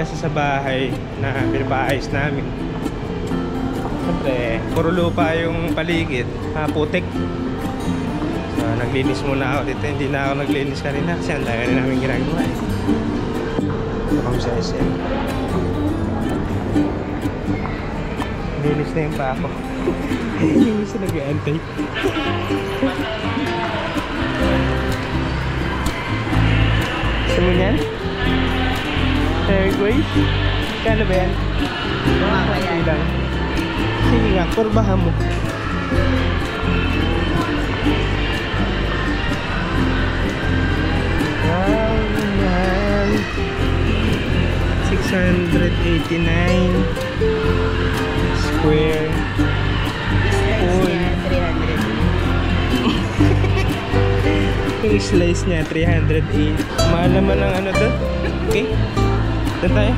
kasi sa bahay na pinapaayos namin. Siyempre, puro lupa yung paligid, putik. So, naglinis muna ako dito. Hindi na ako naglinis kanina kasi ang dami na namin ginagawa eh. Ito kami sa SM. Linis na yung pa ako. Yung isa nag-aantay. Gusto mo yan? Turquoise? Kano ba yan? Mga lang. Sige nga, kurbahan mo. Wow, man. 689 square. Yung slice niya 308. Mahal naman ang ano to. Okay? Doon tayo.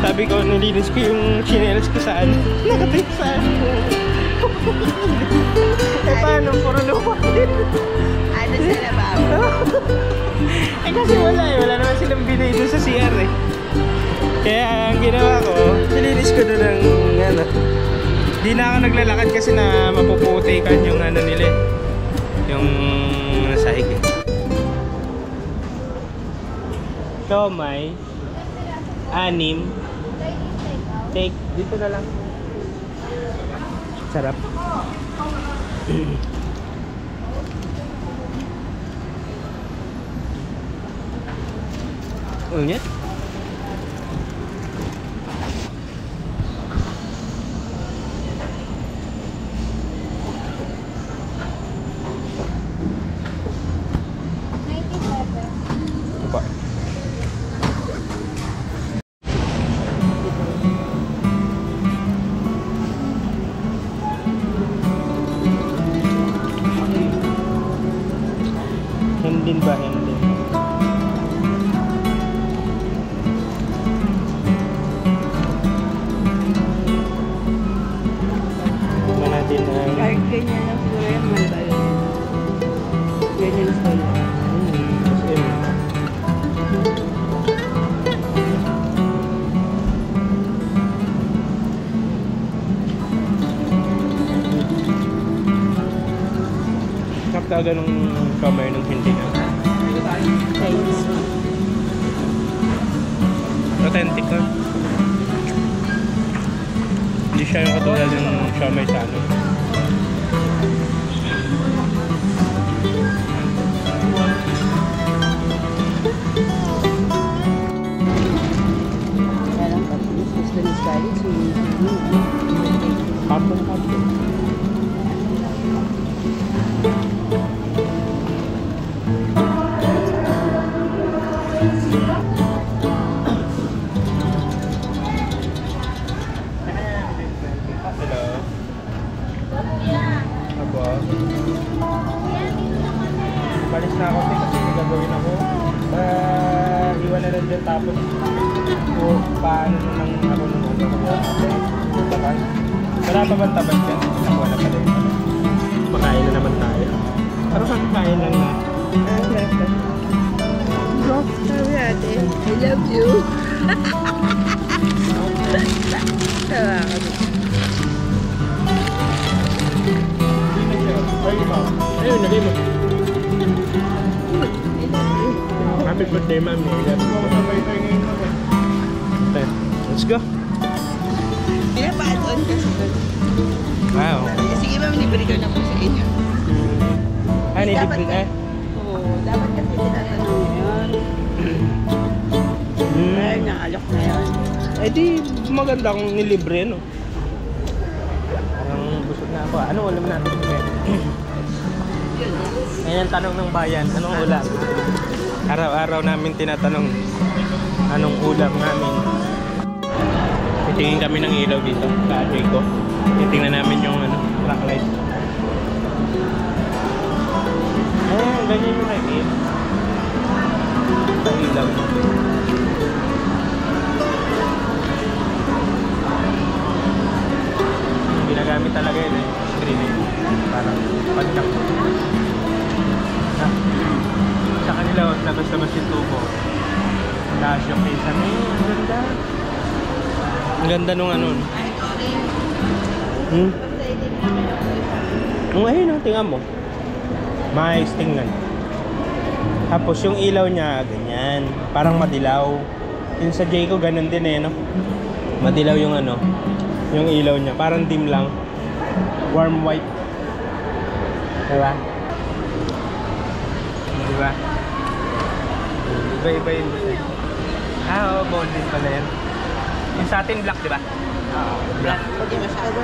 Sabi ko, nilinis ko yung chinelas ko saan. Nakatake saan. Eh paano? Puro lupa. Ano sa lababo? Eh kasi wala eh. Wala naman silang binay doon sa CR eh. Kaya ang ginawa ko, nilinis ko doon ng ano. Di na ako naglalakad kasi na mapuputikan yung ano nila eh. Yung nasahig eh. Siomai, 6. Take, dito na lang. Sarap. Ulit? Hindin ba? Hindin. Tignan natin ang... Kahit ganyan lang siguro yan, man tayo. Ganyan lang siguro. Sarap talaga nung kamay nung hindi na. Thanks. Authentic na. Hindi siya yung katulad ng siomai sa ano. Gusto ni Scarlett, Kapon. Balis na ako kasi may gagawin ako. Iwan na lang dyan tapos paano nang ako nung tabas. Wala pa bang tabas yan? Nakuha na pala yun. Makain na naman tayo. Parang kakain lang na. Sabi natin, I love you. Tawa ka doon. Ayun, lagay mo. Happy birthday, mami. Okay, let's go. Pinapa-add-on kasi doon. Wow. Sige ma'am, libre ko na po sa inyo. Ano, libre na? Oo, dapat kasi tinatanong yun. Ay, naalok na yun. Eh di, maganda kung nilibre, no? Parang busog na ako. Ano ulam natin? Ngayon ang tanong ng bayan, anong ulam? Araw-araw namin tinatanong anong ulam namin. Titingin kami ng ilaw dito, kaadyoy ko. Titingnan namin yung track light. Ayan, ganyan yung light. Sa ilaw. Ginagamit talaga yun eh, screen eh. Parang pagkak. Saka Casio Kisame. Ang ganda. Ang ganda nung ano. Ayun, tingnan mo. Mais tingnan. Tapos yung ilaw niya, ganyan. Parang madilaw. Yung sa Jayco, ganun din eh, no? Madilaw yung ano, yung ilaw niya. Parang dim lang. Warm white. Diba? Diba? Iba-iba yun. Oo, gold din pala yan. Yung sa atin black, diba? Oo, black. Pwede masyado.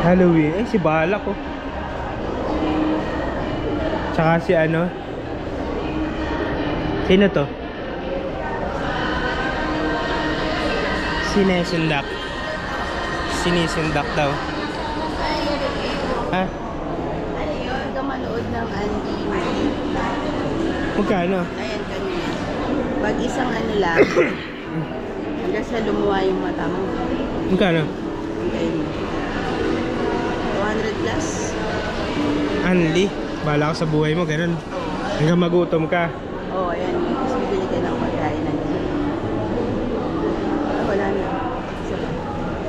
Halloween. Eh, si Balak oh. Tsaka si ano. Sino to? Sinisindak. Sinisindak daw. Ha? Ano yun? Ka manood ng Andy. Magkano? Ayan kanina. Pag isang ano lang, hanggang sa lumuha yung mata mo. Magkano? Ayan. 200 plus. Anli. Bala ka sa buhay mo, ganun. Hanggang magutom ka. Oo, ayan. Tapos bibili ka ng pagkain na yun. Wala na. Isa pa.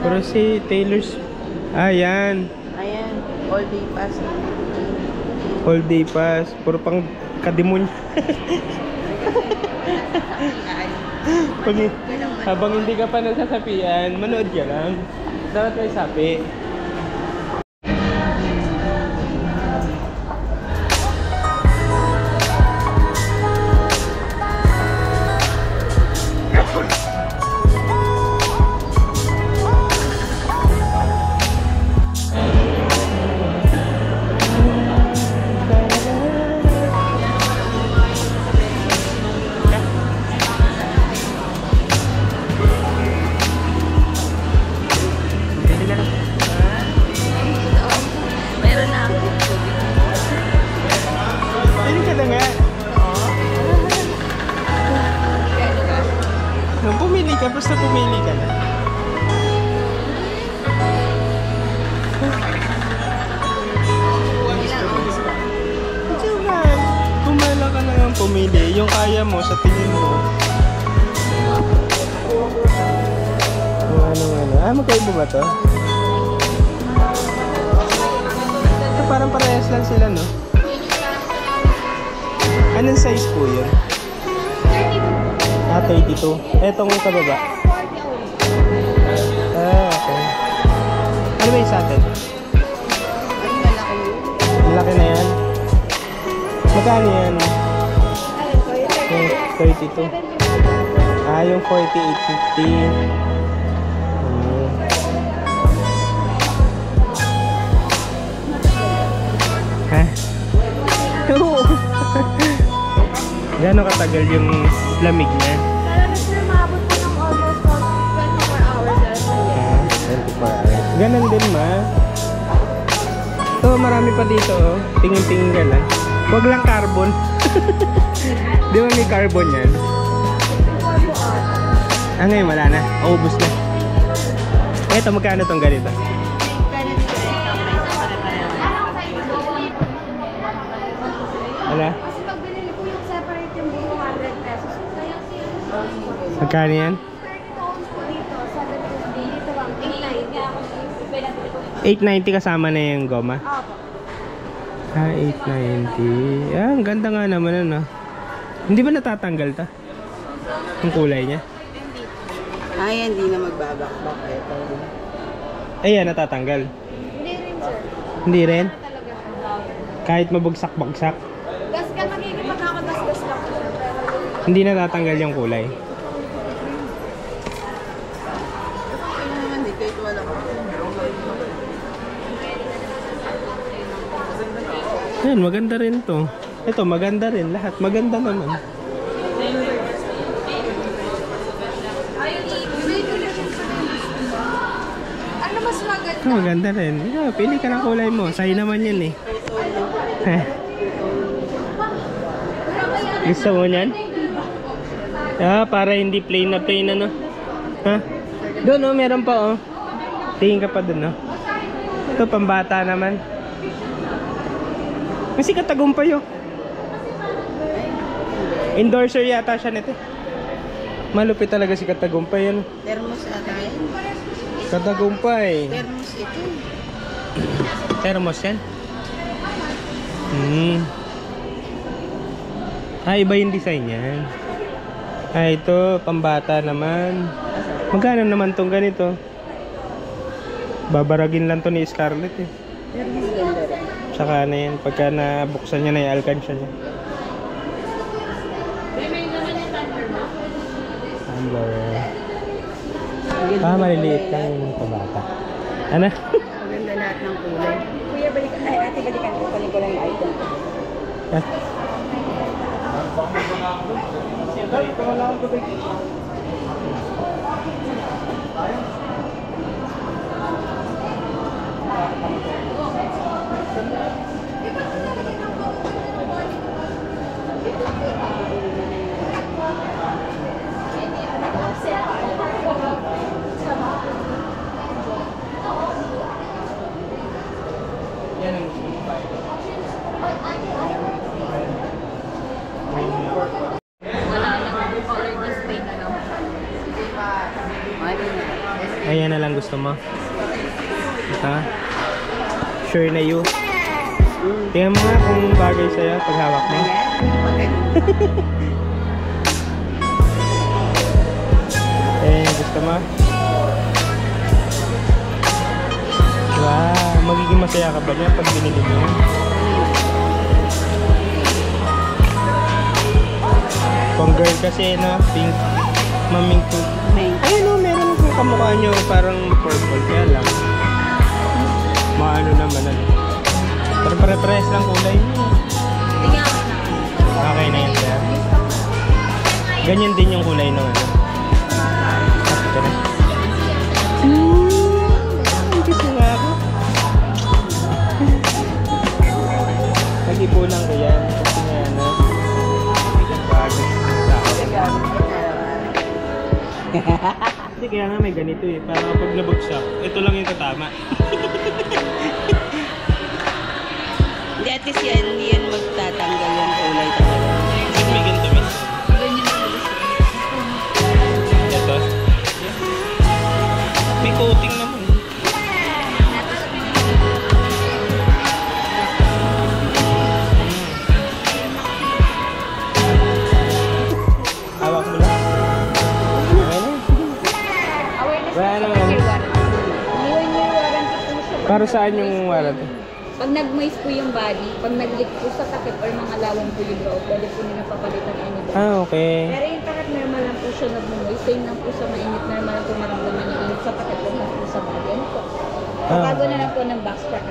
Pero si Taylor's... Ayan. Ayan. All day pass. All day pass. Puro pang kadimun. Pag, habang hindi ka pa nasasapian, manood ka lang. Dapat may sapi. Meron na ako. Pili ka na nga. Nung pumili ka, basta pumili ka na. Diyan, pumala ka na lang pumili. Yung kaya mo sa tingin mo. Ano. Magkaiba ba to? Parang parehas lang sila, no? Anong size po yun? 32. Etong sa baba. Okay. Ano ba yung sa atin? Ay, malaki yun. Malaki na yan. Magkano yan? Yung 32. Yung 48.50. Ha? Oo. Gano'ng katagal yung lamig niya? Umabot po ng almost 24 hours. 24 hours. Ganon din ma. Ito, marami pa dito oh. Tingin-tingin ka lang. Huwag lang carbon. Di ba may carbon yan? Ngayon wala na. Ubus na. Eto, magkano tong ganito? Wala? Kasi pag binili po yung separate yung buong 100 pesos. Magkano yan? 30 pounds po dito, 750. Dito lang, 890 890. kasama na yung goma? Opo. 890. Ang ganda nga naman ano. Hindi ba natatanggal ta? Yung kulay niya? Ay, hindi na magbabakbak. Ito. Ayan, natatanggal. Hindi rin, sir. Hindi rin? Talaga siya. Kahit mabagsak-bagsak. Gas ka, magiging magkakagasgas lang po siya. Pero Hindi natatanggal yung kulay. Ay, naman, di kahit wala ko. Ayan, maganda rin to. Ito, maganda rin. Lahat maganda naman. ano mas maganda? Ito, maganda rin. Ikaw, pili ka ng kulay mo. Sa'yo naman yan eh. Gusto mo yan? Para hindi plain na plain ano. Ha? Doon oh, meron pa oh. Tingin ka pa doon oh. Ito, pambata naman. Kasi Katagumpay oh. Endorser yata siya nito. Malupit talaga si Katagumpay ano. Thermos ata yan. Katagumpay. Thermos ito. Thermos yan. Iba yung design yan. Ito, pambata naman. Magkano naman tong ganito? Babaragin lang to ni Scarlett eh. Thermos ganda rin. Tsaka na yan, pagka nabuksan niya na yung alkansya niya. Maliliit lang yung pambata. Ano? Maganda lahat ng kulay. Kuya, balikan. Ay, ate, balikan ko. Kunin ko lang yung item ko. Ah. Yan ang gusto mo ba? Ayan na lang gusto mo. Ha? Sure na you. Tingnan mo nga kung bagay sa'yo pag hawak mo. Eh, gusto mo? Wow, magiging masaya ka ba niya pag binili mo yan? Pang girl kasi no, pink, maming pink. Ayun o, meron kung kamukha nyo parang purple, kaya lang maano naman ano. Pero pare-pares lang kulay niyo. Okay na yan sir. Ganyan din yung kulay nung ano. Ito na. Kasi nga ako. Nag-ipulang ko yan. Kasi nga ano. Bagay sa akin. Hindi kaya nga may ganito eh. Para kapag nabagsak, ito lang yung tatama. Hindi, at least yan, hindi yan magtatanggal yung kulay talaga. Ba't may ganito miss? Ito? May coating naman. Hawak mo lang. Okay na. Wala naman. Para saan yung warranty? Pag nag-moist po yung body, pag nag-leak po sa takip or mga lawang po yung loob, pwede po nila papalitan anytime. Ah, okay. Pero yung takip normal lang po siya nag-moist, same lang po sa mainit, normal lang po maramdaman yung init sa takip po lang po sa body. Ano po? Pagbago na lang po ng box track.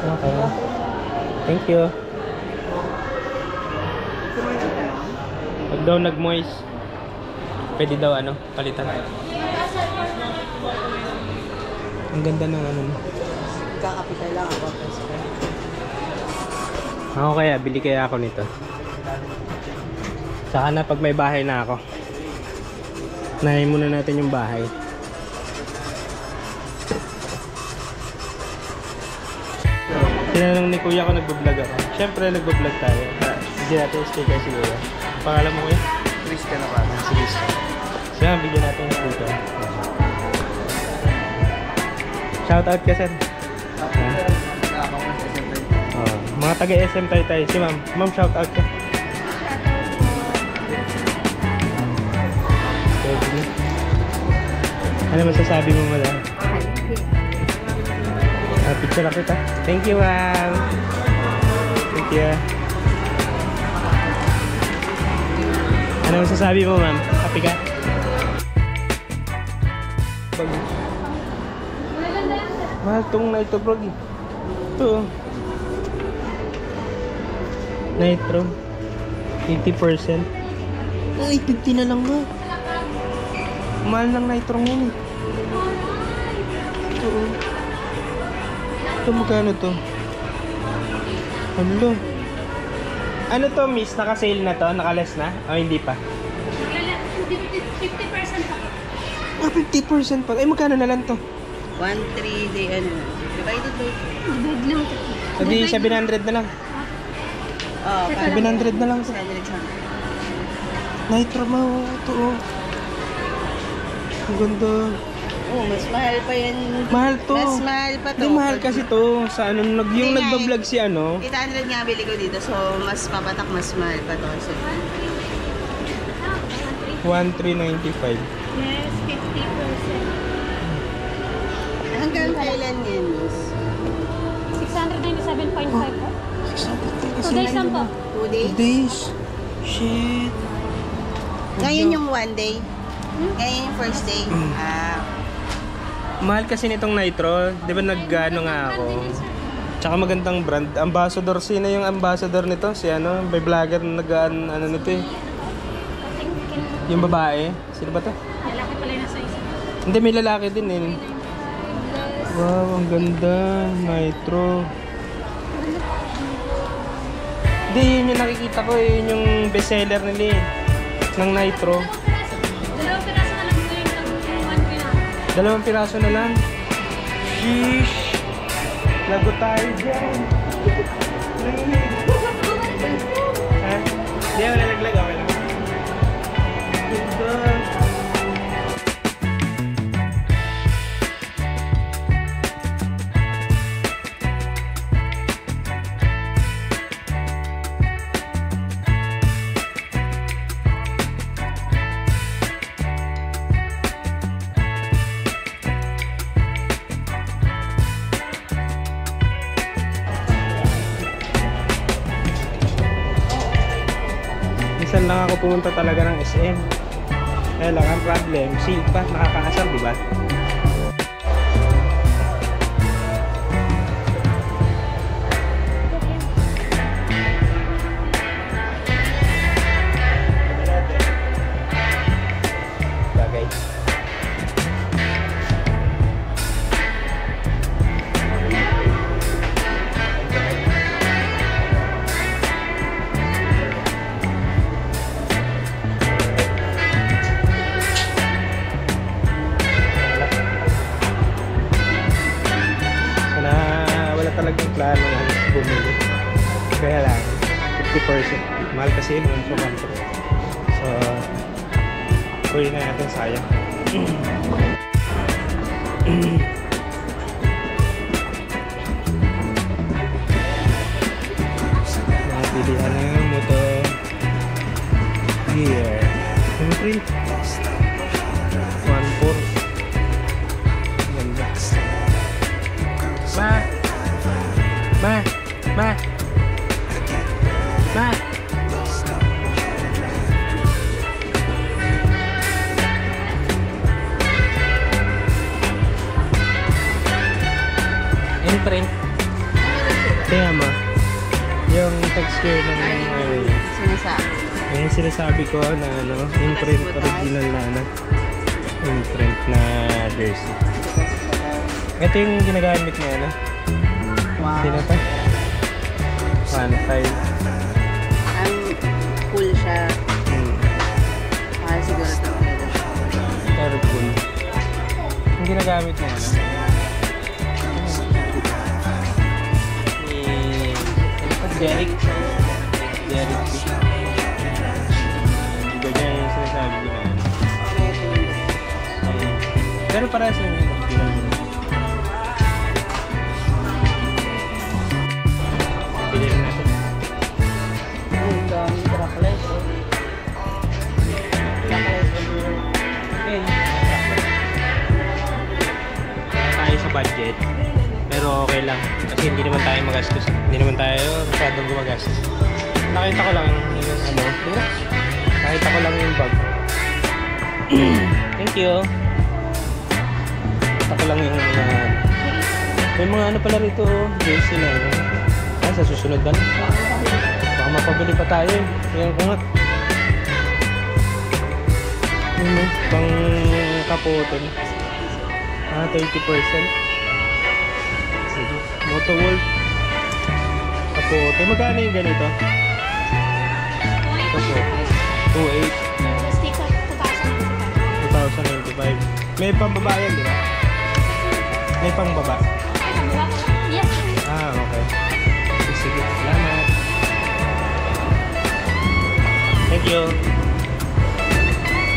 Okay. Thank you. Pag daw nag-moist, pwede daw ano, palitan. Ang ganda ng ano. Kakapitay lang ako. Ako kaya, bili kaya ako nito. Saka na pag may bahay na ako. Nahin muna natin yung bahay. Tinanong ni kuya ko nagbablog ako. Siyempre nagbablog tayo. Hindi natin sticker si kuya. Pangalan mo kuya? Christian ako. Sige. Siya, bigyan natin yung sticker. Shoutout ka sir. Mga taga-SM tayo. Si ma'am. Ma'am, shoutout ka. Ano masasabi mo madam? Picture na kita. Thank you ma'am. Thank you. Ano masasabi mo ma'am? Happy ka? Mahal tong Nitro Prog eh. Ito. Nitro. 80%. Uy, 50 na lang nga. Mahal ng Nitro ngayon eh. Ito. Ito magkano to? Ano? Ano to miss? Naka-sale na to? Naka-less na? O hindi pa? 50% pa. Ah, 50% pa. Ay magkano na lang to? 1-3 day ano. Divided by 2. Divide lang ito. Hindi, 700 na lang. Oh, 700 na lang. 700. Nitro mo, ito oh. Ang ganda. Oh, mas mahal pa yan. Mahal to. Mas mahal pa to. Hindi, mahal kasi to. Sa ano, yung Hindi nga nagbablog si ano. 800 nga bili ko dito. So, mas papatak, mas mahal pa to. So, 1,395. Yes, 50%. hanggang kailan yan, Miss? 697.5 po. 600 2 days lang po. 2 days? 2 days. Shit. Ngayon yung 1 day. Ngayon yung first day. Mahal kasi nitong Nitro. Di ba nag-ano nga ako? Tsaka magandang brand. Ambassador. Sino yung ambassador nito? Si ano? May vlogger na nag-ano nito eh. Yung babae. Sino ba to? Lalaki pala yung nasa isa. Hindi, may lalaki din eh. Wow, ang ganda. Nitro. Hindi, yun yung nakikita ko eh. Yun yung bestseller nila eh. Ng Nitro. Dalawang piraso na lang po yung 1 2 pinaso. piraso na lang. Sheesh. Lago tayo dyan. Ha? Hindi ako nalaglag. Okay lang. Ganda. Minsan lang ako pumunta talaga ng SM. Kaya lang ang problem, seal pa, nakakaasar, di ba? Bagay. Talagang plano nga bumili. Kaya lang 50%. Mahal kasi yun, 1 for 1. So kunin na natin, sayang. Napilihan ng motor gear. Yung print 1.4. Ganda. Ma! Yung print. Kaya mo. Yung texture ng Sinasabi. yung sinasabi ko na ano, yung print original na ano. Yung print na jersey. Ito yung ginagamit niya ano. Wow. Sino to? 1.5. Ang cool siya. Mahal siguro ito. Pero cool. Yung ginagamit niya ano. Derek. Iba niya yung sinasabi ko na ano. Pero parehas lang yung ginagawa. Bilhin natin. Ang daming traplet. Okay. Tayo sa budget. Pero okay lang. Kasi hindi naman tayo magastos. Hindi naman tayo masyadong gumagastos. Nakita ko lang yung ano. Nakita ko lang yung bag. Thank you. Nakita ko lang yung may mga ano pala rito. Jersey na ano. Sa susunod na. Baka mapabili pa tayo eh. Yan ko nga. Ano, pang kapoten. 30%. Sige. Moto Wolf. Kapote. Magkano yung ganito? Ito po. 2.8. Stick up, 2,095. May pambaba yan, di ba? May pangbaba. Yes. Ah, okay. Baguio.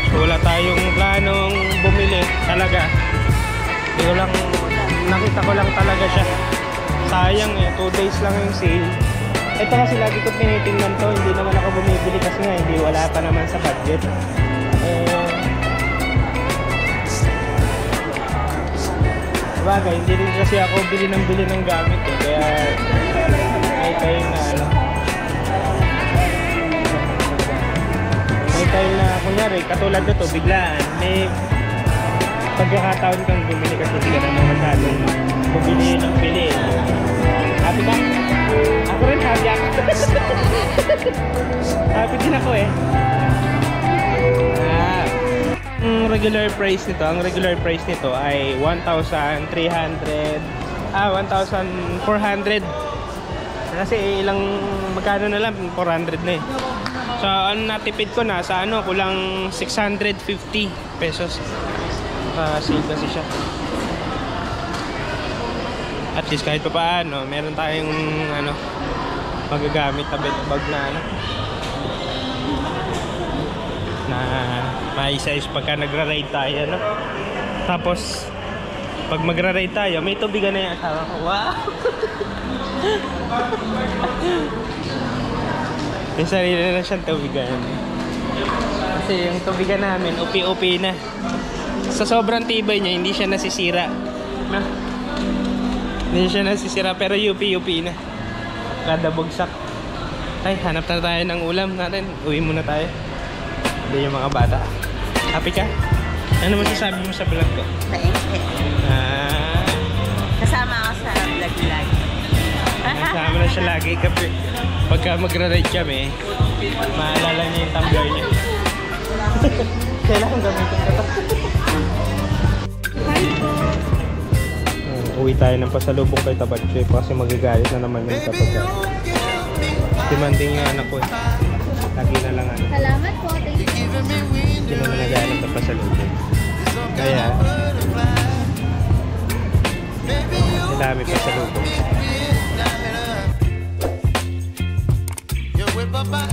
So wala tayong planong bumili talaga. Hindi ko lang, nakita ko lang talaga siya. Sayang eh, 2 days lang yung sale. Ito kasi lagi ko tinitingnan to, hindi naman ako bumibili kasi nga hindi, wala pa naman sa budget. Sabagay, hindi rin kasi ako bili ng gamit eh, kaya may time na ano. May time na kunyari, katulad nito, biglaan, may pagkakataon kang bumili kasi hindi ka naman masyadong bumili ng bili. Happy ka? Ako rin happy ako. Happy din ako eh. Ang regular price nito ay 1,400. Kasi ilang magkano na lang 400 na eh. So ano natipid ko na sa ano kulang 650 pesos. Sale kasi siya. At least kahit pa paano, meron tayong ano magagamit na bag na ano na maisa-is pagka nagra-ride tayo, no? Tapos pag magra-ride tayo, may tubigan na yung asawa ko. Wow! May sarili na siyang tubigan. Kasi yung tubigan namin, upi-upi na. Sa sobrang tibay niya, hindi siya nasisira. No? Hindi siya nasisira, pero UP-UP na. Kada bugsak. Ay, hanap na tayo ng ulam natin. Uwi muna tayo. Hindi yung mga bata. Happy ka? Ano masasabi mo sa vlog ko? Kasama ako sa vlog lagi. Kasama na siya lagi kapag pagka magra-ride kami, maalala niya yung tumbler niya. Kailangan gamitin ko ito. Uwi tayo ng pasalubong kay Tabatche kasi magagalit na naman yung kapag demanding yung anak ko eh. Lagi na lang ano. Salamat po. Thank you. Hindi naman nagalit na pasalubong. Kaya dami pasalubong. You're with my